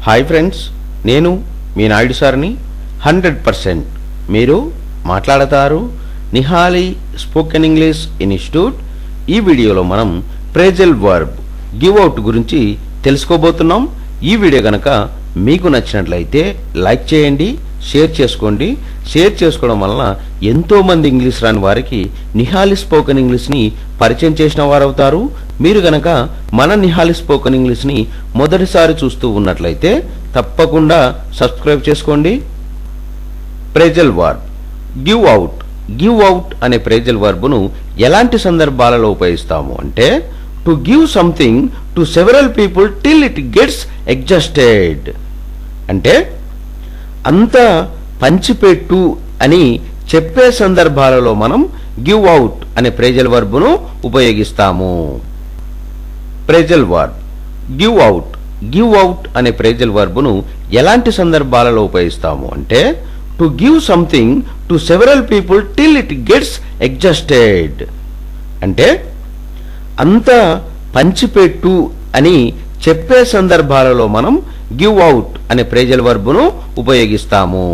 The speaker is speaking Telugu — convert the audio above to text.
హాయ్ ఫ్రెండ్స్, నేను మీ నాయుడు సార్ని. 100% మీరు మాట్లాడతారు నిహాలి స్పోకెన్ ఇంగ్లీష్ ఇన్స్టిట్యూట్. ఈ వీడియోలో మనం ప్రేజల్ వర్బ్ గివ్ అవుట్ గురించి తెలుసుకోబోతున్నాం. ఈ వీడియో కనుక మీకు నచ్చినట్లయితే లైక్ చేయండి, షేర్ చేసుకోండి. షేర్ చేసుకోవడం వలన ఎంతోమంది ఇంగ్లీష్ రాని వారికి నిహాలి స్పోకెన్ ఇంగ్లీష్ని పరిచయం చేసిన వారు అవుతారు. మీరు గనక మన నిహాలి స్పోకెన్ ఇంగ్లీష్ని మొదటిసారి చూస్తూ ఉన్నట్లయితే తప్పకుండా సబ్స్క్రైబ్ చేసుకోండి. Phrasal verb give out. Give out అనే ప్రేజల్ వర్బ్ను ఎలాంటి సందర్భాలలో ఉపయోగిస్తాము అంటే, to give something to several people till it gets exhausted. అంటే అంతా పంచిపెట్టు అని చెప్పే సందర్భాలలో మనం గివ్ అవుట్ అనే ప్రేజల్ వర్బ్ను ఉపయోగిస్తాము. Phrasal verb give out. Give out అనే ప్రేజల్ వర్బ్ను ఎలాంటి సందర్భాలలో ఉపయోగిస్తాము అంటే, to give something to several people till it gets exhausted. అంటే అంతా పంచిపెట్టు అని చెప్పే సందర్భాలలో మనం గివ్ అవుట్ అనే ప్రేజల్ వర్బ్ను ఉపయోగిస్తాము.